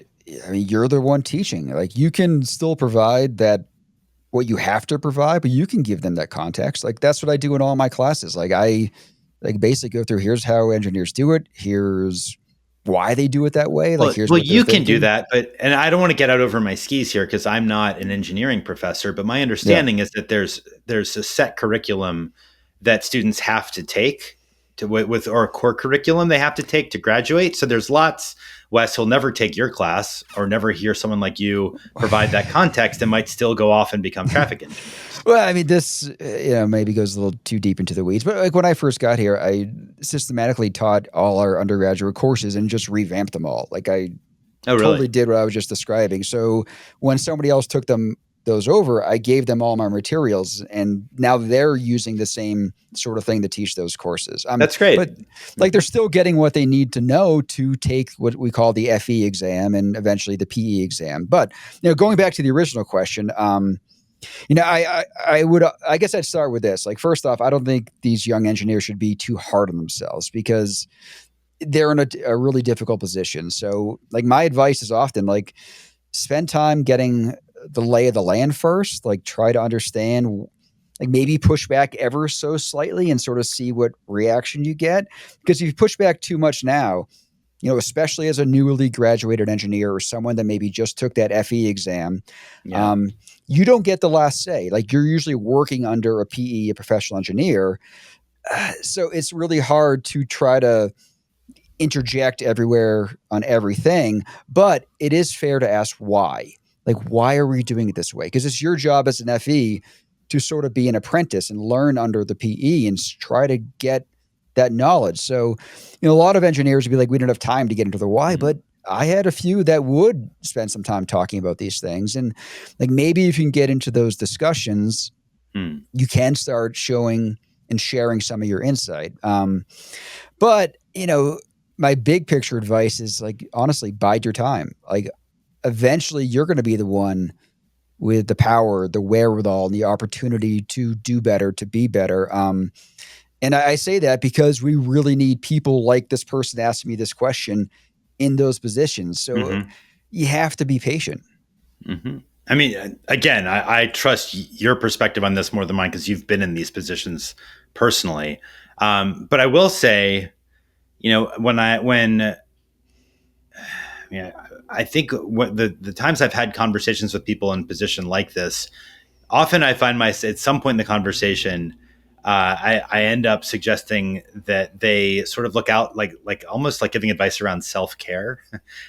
I mean, you're the one teaching. Like, you can still provide that what you have to provide, but you can give them that context. Like, that's what I do in all my classes. Like, I like basically go through here's how engineers do it. Here's why they do it that way. Like, here's Well, what they're you can do thinking. that, but and I don't want to get out over my skis here because I'm not an engineering professor, but my Yeah. understanding is that there's a set curriculum that students have to take to with or a core curriculum they have to take to graduate. So there's lots. Wes, he'll never take your class or never hear someone like you provide that context and might still go off and become traffic engineers. Well, I mean, this maybe goes a little too deep into the weeds, but like when I first got here, I systematically taught all our undergraduate courses and just revamped them all. Like I Oh, totally really? did what I was just describing. So when somebody else took those over, I gave them all my materials, and now they're using the same sort of thing to teach those courses. That's great. But like they're still getting what they need to know to take what we call the FE exam and eventually the PE exam. But going back to the original question, I would I guess I'd start with this. Like first off, I don't think these young engineers should be too hard on themselves because they're in a really difficult position. So like my advice is often like spend time getting the lay of the land first, like try to understand, like maybe push back ever so slightly and sort of see what reaction you get. Because if you push back too much now, especially as a newly graduated engineer or someone that maybe just took that FE exam, Yeah. um, you don't get the last say. Like you're usually working under a PE, a professional engineer. So it's really hard to try to interject everywhere on everything, but it is fair to ask why. Like, why are we doing it this way? Because it's your job as an FE to sort of be an apprentice and learn under the PE and try to get that knowledge. So, a lot of engineers would be like, we don't have time to get into the why, Mhm. but I had a few that would spend some time talking about these things. And like maybe if you can get into those discussions, Hmm. you can start showing and sharing some of your insight. But my big picture advice is like honestly, bide your time. Like eventually, you're going to be the one with the power, the wherewithal, and the opportunity to do better, to be better. And I say that because we really need people like this person asking me this question in those positions. So Hmm. you have to be patient. Hmm. I mean, again, I trust your perspective on this more than mine because you've been in these positions personally. But I will say, when yeah, I think what the times I've had conversations with people in a position like this, often I find myself at some point in the conversation, I end up suggesting that they sort of look out like almost like giving advice around self care.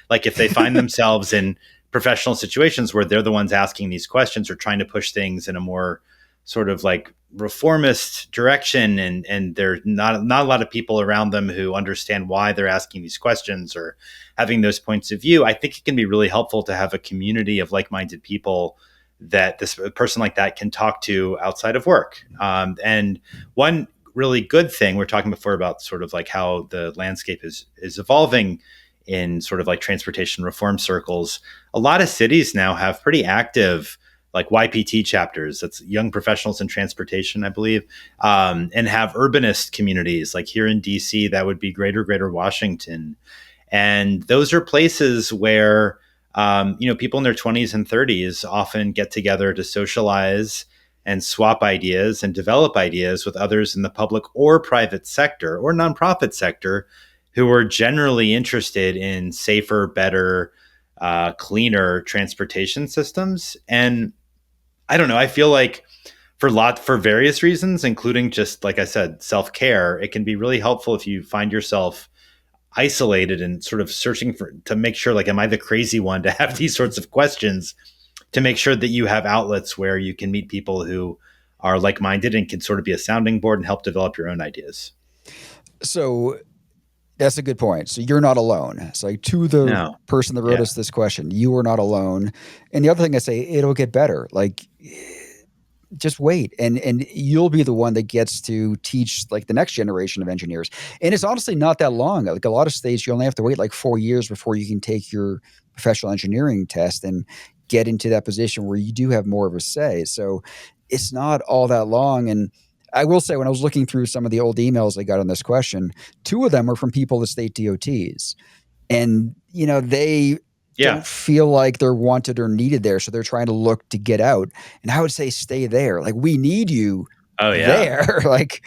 Like if they find themselves in professional situations where they're the ones asking these questions or trying to push things in a more sort of like reformist direction, and there's not a lot of people around them who understand why they're asking these questions or having those points of view, I think it can be really helpful to have a community of like-minded people that this a person like that can talk to outside of work. And one really good thing, we're talking before about sort of like how the landscape is evolving in sort of like transportation reform circles. A lot of cities now have pretty active like YPT chapters. That's young professionals in transportation, I believe, and have urbanist communities. Like here in DC, that would be Greater Washington, and those are places where people in their 20s and 30s often get together to socialize and swap ideas and develop ideas with others in the public or private sector or nonprofit sector who are generally interested in safer, better, cleaner transportation systems. And I don't know, I feel like for various reasons, including just like I said, self care, it can be really helpful if you find yourself isolated and sort of searching for to make sure like am I the crazy one to have these sorts of questions, to make sure that you have outlets where you can meet people who are like-minded and can sort of be a sounding board and help develop your own ideas. So that's a good point. So you're not alone. It's like to the No. person that wrote Yeah. us this question, you are not alone. And the other thing I say, it'll get better. Like just wait and you'll be the one that gets to teach like the next generation of engineers. And it's honestly not that long. Like a lot of states you only have to wait like 4 years before you can take your professional engineering test and get into that position where you do have more of a say. So it's not all that long. And I will say when I was looking through some of the old emails I got on this question, two of them were from people at state DOTs, and they Yeah. don't feel like they're wanted or needed there, so they're trying to look to get out. And I would say stay there. Like we need you Oh yeah. there. Like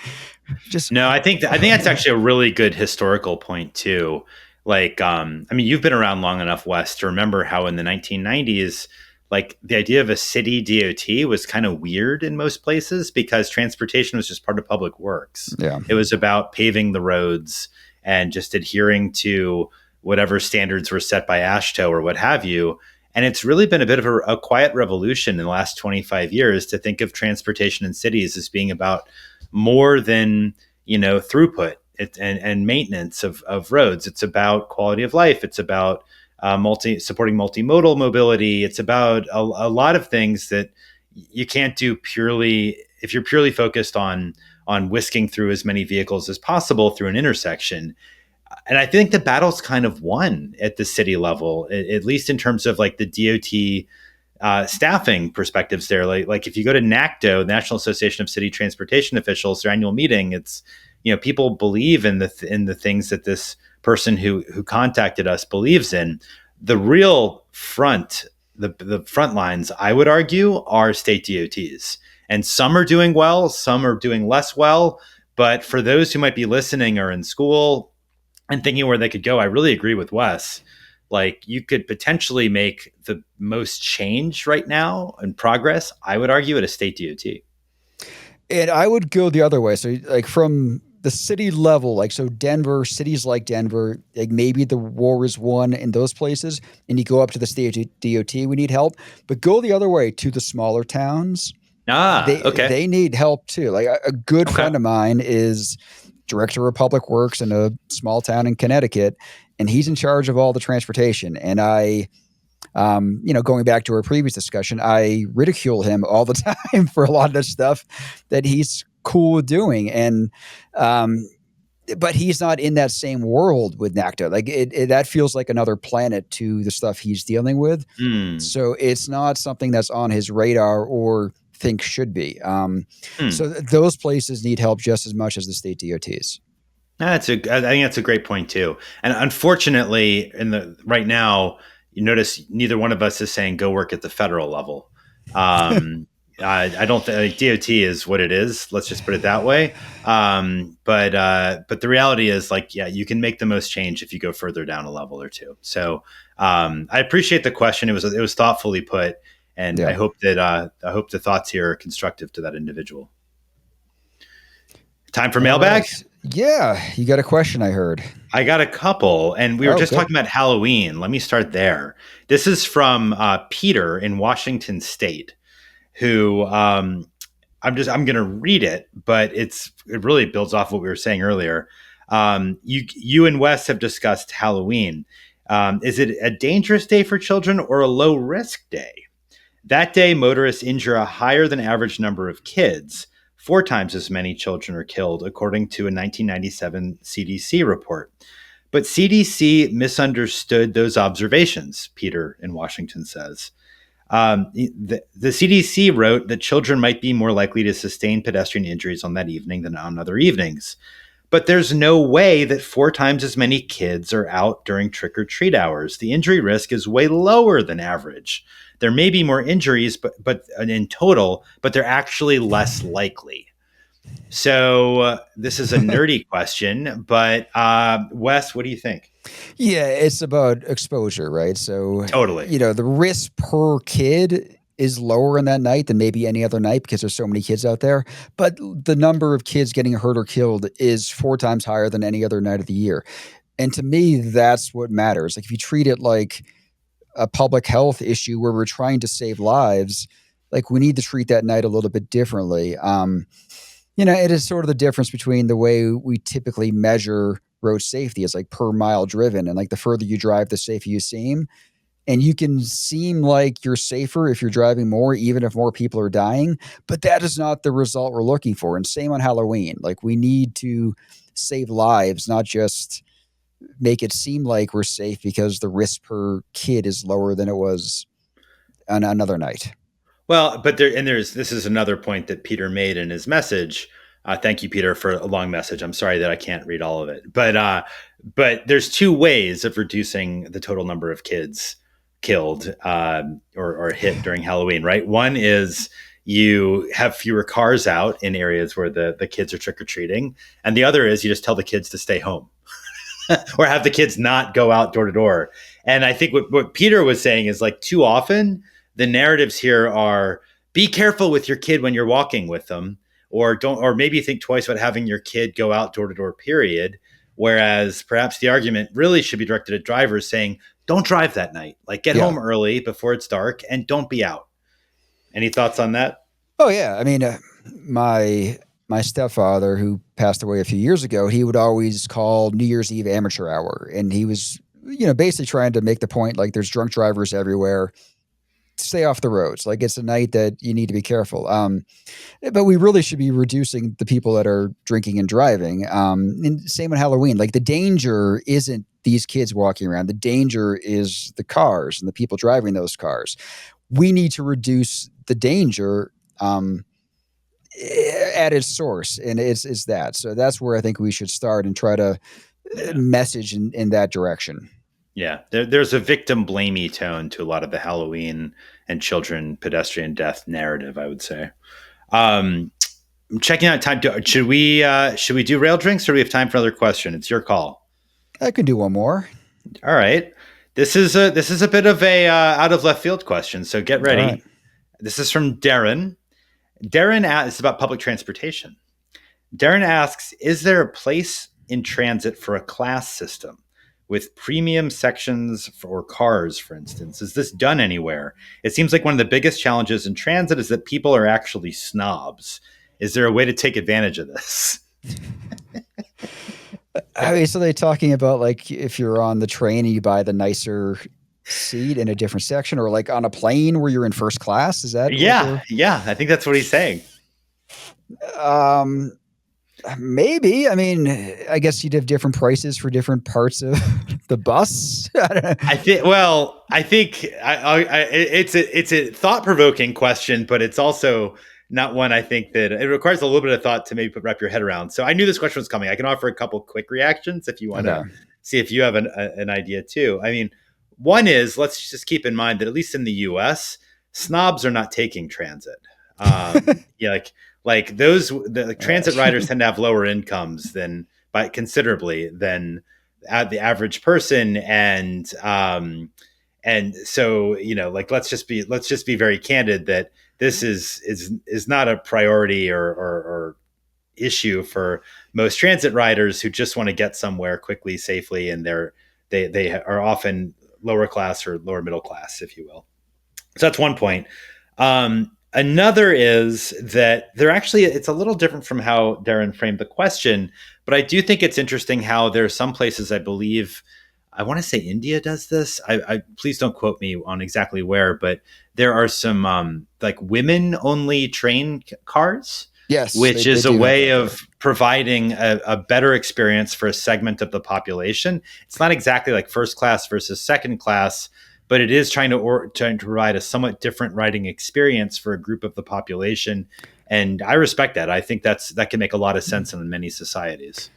just No, I think that's actually a really good historical point too. Like, I mean, you've been around long enough, Wes, to remember how in the 1990s, like the idea of a city DOT was kind of weird in most places because transportation was just part of public works. yeah. It was about paving the roads and just adhering to whatever standards were set by AASHTO or what have you. And it's really been a bit of a quiet revolution in the last 25 years to think of transportation in cities as being about more than, throughput and maintenance of roads. It's about quality of life. It's about supporting multimodal mobility. It's about a lot of things that you can't do purely if you're purely focused on whisking through as many vehicles as possible through an intersection. And I think the battle's kind of won at the city level, at least in terms of like the DOT staffing perspectives there. Like if you go to NACTO, the National Association of City Transportation Officials, their annual meeting, it's, people believe in the things that this person who contacted us believes in. The real the front lines, I would argue, are state DOTs. And some are doing well, some are doing less well. But for those who might be listening or in school and thinking where they could go, I really agree with Wes. Like you could potentially make the most change right now and progress, I would argue, at a state DOT. And I would go the other way. So, like from the city level, like so, Denver, cities like Denver, like maybe the war is won in those places, and you go up to the state DOT, we need help. But go the other way to the smaller towns. Ah, okay. They need help too. Like a good Okay. friend of mine is director of public works in a small town in Connecticut, and he's in charge of all the transportation. And going back to our previous discussion, I ridicule him all the time for a lot of the stuff that he's cool with doing. And, but he's not in that same world with NACTA. Like that feels like another planet to the stuff he's dealing with. Hmm. So it's not something that's on his radar or think should be. Hmm. Those places need help just as much as the state DOTs. I think that's a great point too. And unfortunately, right now, you notice neither one of us is saying go work at the federal level. I don't think DOT is what it is. Let's just put it that way. But the reality is, like, yeah, you can make the most change if you go further down a level or two. So I appreciate the question. It was thoughtfully put, and Yeah. I hope the thoughts here are constructive to that individual. Time for All mailbag. right. Yeah. You got a question, I heard. I got a couple, and we were Oh, just good. talking about Halloween. Let me start there. This is from Peter in Washington State, who I'm going to read it, but it really builds off what we were saying earlier. You and Wes have discussed Halloween. Is it a dangerous day for children or a low risk day? That day, motorists injure a higher than average number of kids. 4 times as many children are killed, according to a 1997 CDC report. But CDC misunderstood those observations, Peter in Washington says. The CDC wrote that children might be more likely to sustain pedestrian injuries on that evening than on other evenings. But there's no way that 4 times as many kids are out during trick or treat hours. The injury risk is way lower than average. There may be more injuries, but in total, but they're actually less likely. So this is a nerdy question, but Wes, what do you think? Yeah, it's about exposure, right? So, Totally. the risk per kid is lower in that night than maybe any other night because there's so many kids out there. But the number of kids getting hurt or killed is 4 times higher than any other night of the year. And to me, that's what matters. Like if you treat it like a public health issue where we're trying to save lives, like we need to treat that night a little bit differently. It is sort of the difference between the way we typically measure road safety is like per mile driven. And like the further you drive, the safer you seem. And you can seem like you're safer if you're driving more, even if more people are dying. But that is not the result we're looking for. And same on Halloween. Like we need to save lives, not just make it seem like we're safe because the risk per kid is lower than it was on another night. Well, but this is another point that Peter made in his message. Thank you, Peter, for a long message. I'm sorry that I can't read all of it, but there's two ways of reducing the total number of kids killed or hit during Halloween. Right, one is you have fewer cars out in areas where the kids are trick or treating, and the other is you just tell the kids to stay home or have the kids not go out door to door. And I think what Peter was saying is like too often the narratives here are be careful with your kid when you're walking with them, or maybe think twice about having your kid go out door to door, period. Whereas perhaps the argument really should be directed at drivers saying, don't drive that night. Like get Yeah. home early before it's dark and don't be out. Any thoughts on that? Oh yeah. I mean, my my stepfather, who passed away a few years ago, he would always call New Year's Eve amateur hour, and he was, basically trying to make the point like there's drunk drivers everywhere. Stay off the roads. Like it's a night that you need to be careful. But we really should be reducing the people that are drinking and driving. And same with Halloween. Like the danger isn't these kids walking around. The danger is the cars and the people driving those cars. We need to reduce the danger at its source, and it's that. So that's where I think we should start and try to Yeah. message in that direction. Yeah, there's a victim blamey tone to a lot of the Halloween and children pedestrian death narrative, I would say. I'm checking out time. Should we do rail drinks, or do we have time for another question? It's your call. I could do one more. All right. This is a bit of a out of left field question, so get All right. ready. This is from Darren. Darren asks about public transportation. Darren asks, is there a place in transit for a class system with premium sections for cars, for instance? Is this done anywhere? It seems like one of the biggest challenges in transit is that people are actually snobs. Is there a way to take advantage of this? I mean, so they're talking about like if you're on the train and you buy the nicer seat in a different section, or like on a plane where you're in first class. Is that what Yeah, they're? yeah, I think that's what he's saying. Um, Maybe. I mean, I guess you'd have different prices for different parts of the bus. I don't know. It's a thought provoking question, but it's also not one I think that it requires a little bit of thought to maybe wrap your head around. So I knew this question was coming. I can offer a couple quick reactions if you want to Okay. see if you have an idea too. I mean, one is let's just keep in mind that at least in the U.S., snobs are not taking transit. Yeah, like those the transit riders tend to have lower incomes than by considerably than the average person, and so like let's just be very candid that this is not a priority or issue for most transit riders who just want to get somewhere quickly, safely, and they are often lower class or lower middle class, if you will. So that's one point. Another is that it's a little different from how Darren framed the question, but I do think it's interesting how there are some places, I believe, I want to say India does this. I please don't quote me on exactly where, but there are some like women only train cars, Yes, which they is a do have way that there. of providing a better experience for a segment of the population. It's not exactly like first class versus second class, but it is trying to provide a somewhat different riding experience for a group of the population. And I respect that. I think that can make a lot of sense in many societies.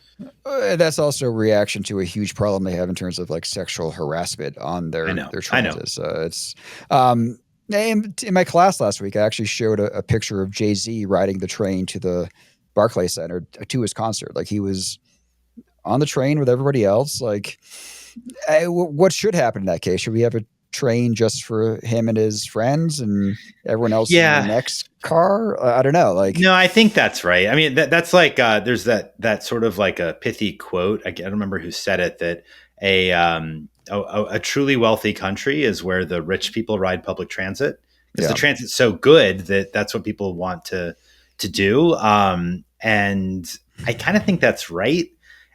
That's also a reaction to a huge problem they have in terms of like sexual harassment on I their know. their I know. transit. So it's in my class last week, I actually showed a picture of Jay-Z riding the train to the Barclay Center to his concert. Like he was on the train with everybody else. Like, what should happen in that case? Should we have a train just for him and his friends, and everyone else in the Yeah. next car? I don't know. Like, No, I think that's right. I mean, that's like there's that sort of like a pithy quote. I don't remember who said it, that a truly wealthy country is where the rich people ride public transit because the yeah, transit's so good that that's what people want to do. And I kind of think that's right.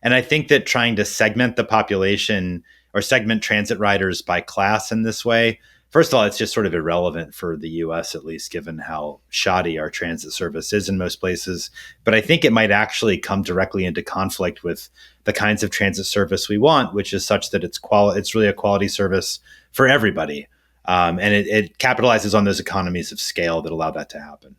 And I think that trying to segment the population or segment transit riders by class in this way, first of all, it's just sort of irrelevant for the US, at least given how shoddy our transit service is in most places. But I think it might actually come directly into conflict with the kinds of transit service we want, which is such that it's really a quality service for everybody. And it capitalizes on those economies of scale that allow that to happen.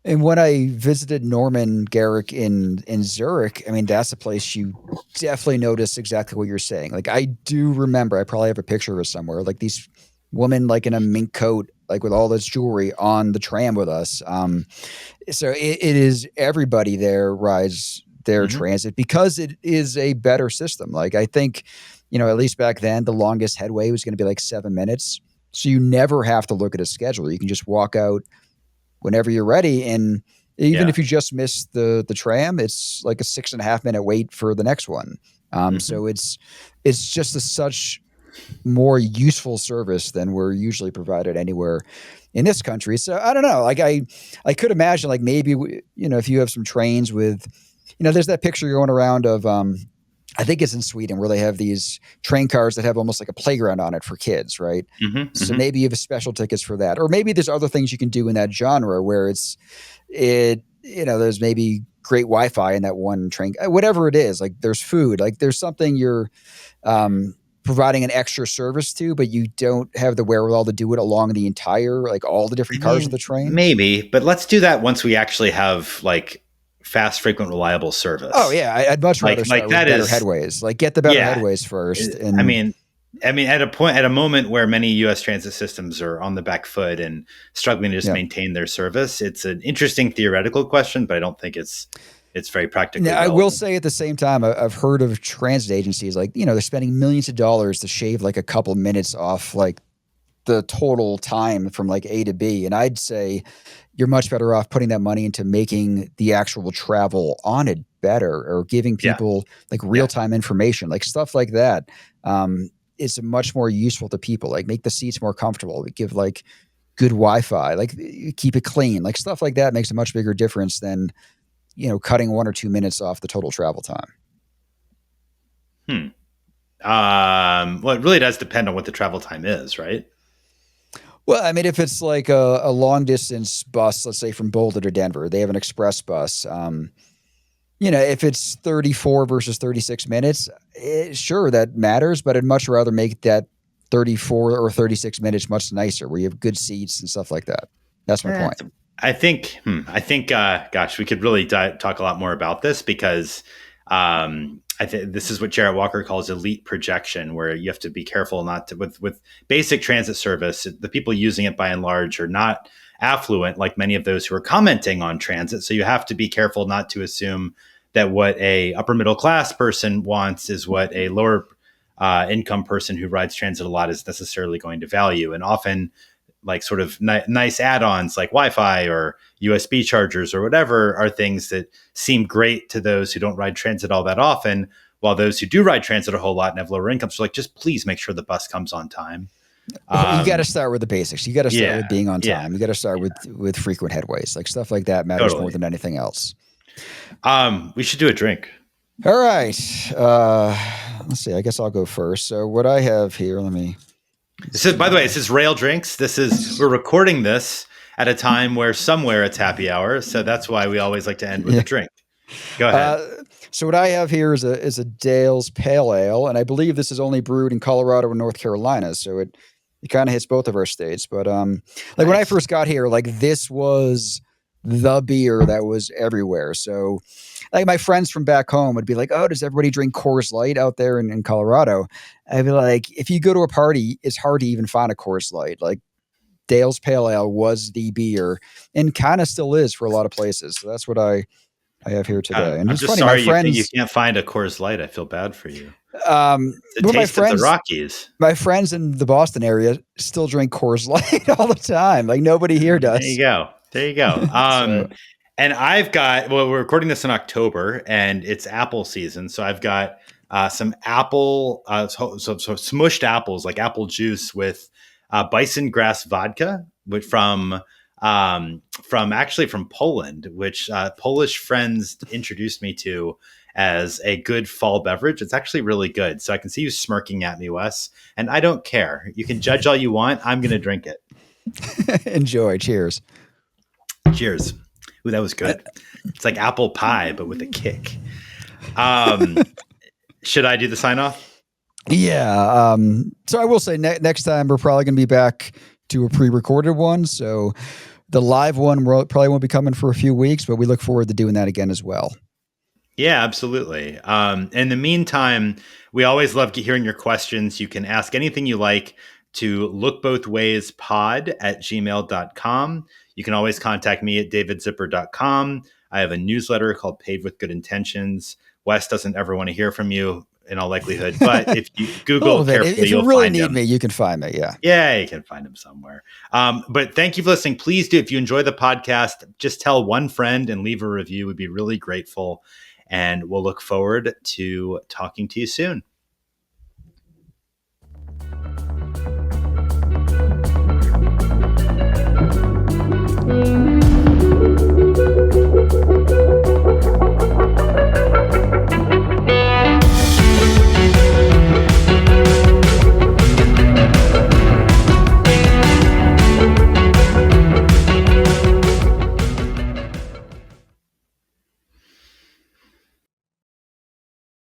and when I visited Norman Garrick in Zurich, I mean, that's a place you definitely notice exactly what you're saying. Like, I do remember, I probably have a picture of it somewhere, like these women, like in a mink coat, like with all this jewelry on the tram with us. So it is everybody there rides their Mm-hmm. transit because it is a better system. Like, I think, at least back then, the longest headway was going to be like 7 minutes. So you never have to look at a schedule. You can just walk out whenever you're ready. And even Yeah. if you just miss the tram, it's like a 6.5 minute wait for the next one. Hmm. So it's just a such more useful service than we're usually provided anywhere in this country. So I don't know. Like I could imagine like maybe if you have some trains with, there's that picture going around of I think it's in Sweden where they have these train cars that have almost like a playground on it for kids, right? Hmm. So Hmm. maybe you have special tickets for that, or maybe there's other things you can do in that genre where there's maybe great Wi-Fi in that one train, whatever it is. Like there's food, like there's something you're um, providing an extra service to, but you don't have the wherewithal to do it along the entire, like all the I different cars of mean, the train. maybe, but let's do that once we actually have like fast, frequent, reliable Oh service. yeah, I'd much rather Like start with that better is, headways. Like get the better yeah. headways first, I and mean, at a moment where many U.S. transit systems are on the back foot and struggling to just yeah. maintain their service, it's an interesting theoretical question, but I don't think it's very practically Now, I will relevant. say at the same time, I've heard of transit agencies like they're spending millions of dollars to shave like a couple minutes off like the total time from like A to B, and I'd say you're much better off putting that money into making the actual travel on it better or giving Yeah, people like real yeah. time information, like stuff like that. Is much more useful to people. Like make the seats more comfortable, give like good Wi-Fi, like keep it clean, like stuff like that makes a much bigger difference than cutting 1 or 2 minutes off the total travel time. Hmm. Well, it really does depend on what the travel time is, right? Well, I mean, if it's like a long distance bus, let's say from Boulder to Denver, they have an express bus. If it's 34 versus 36 minutes, sure, that matters, but I'd much rather make that 34 or 36 minutes much nicer where you have good seats and stuff like that. That's my Eh, point. gosh, we could really talk a lot more about this because I think this is what Jarrett Walker calls elite projection, where you have to be careful not to, with basic transit service, the people using it by and large are not affluent like many of those who are commenting on transit. So you have to be careful not to assume that what a upper middle class person wants is what a lower income person who rides transit a lot is necessarily going to value. And often like sort of nice add-ons like Wi-Fi or USB chargers or whatever are things that seem great to those who don't ride transit all that often, while those who do ride transit a whole lot and have lower incomes are like, just please make sure the bus comes on time. Well, you got to Um, start with the basics. You got to start yeah, with being on yeah, time. You got to start yeah, with frequent headways. Like stuff like that matters more totally. than anything else. We should do a drink. All right. Let's see. I guess I'll go first. So what I have here, let me This is, see by the way, my. this is Rail Drinks. We're recording this at a time where somewhere it's happy hour, so that's why we always like to end with a Yeah. drink. Go ahead. Uh, so what I have here is a Dale's Pale Ale, and I believe this is only brewed in Colorado and North Carolina. So it kind of hits both of our states. But like when I Nice. first got here, like this was the beer that was everywhere. So like my friends from back home would be like, "Oh, does everybody drink Coors Light out there in Colorado?" I'd be like, "If you go to a party, it's hard to even find a Coors Light. Like Dale's Pale Ale was the beer, and kind of still is for a lot of places." So that's what I have here today. And I'm it's just funny, my sorry you friends, can't find a Coors Light. I feel bad for you. The but taste of the Rockies. my friends in the Boston area still drink Coors Light all the time. Like nobody here There you does. go. There you go. So And we're recording this in October and it's apple season. So I've got some apple, so smushed apples, like apple juice with bison grass vodka from Poland, which Polish friends introduced me to as a good fall beverage. It's actually really good. So I can see you smirking at me, Wes, and I don't care. You can judge all you want. I'm going to drink it. enjoy. Cheers. Cheers. Ooh, that was good. It's like apple pie, but with a kick. Um, should I do the sign off? Yeah. So I will say next time we're probably going to be back to a pre-recorded one. So the live one probably won't be coming for a few weeks, but we look forward to doing that again as well. Yeah, absolutely. In the meantime, we always love hearing your questions. You can ask anything you like to lookbothwayspod@gmail.com. You can always contact me at davidzipper.com. I have a newsletter called Paved with Good Intentions. Wes doesn't ever want to hear from you in all likelihood, but if you A little Google bit. carefully, If you you'll really find need him. me, you can find me. Yeah. Yeah, you can find him somewhere. But thank you for listening. Please do, if you enjoy the podcast, just tell one friend and leave a review. We'd be really grateful. And we'll look forward to talking to you soon.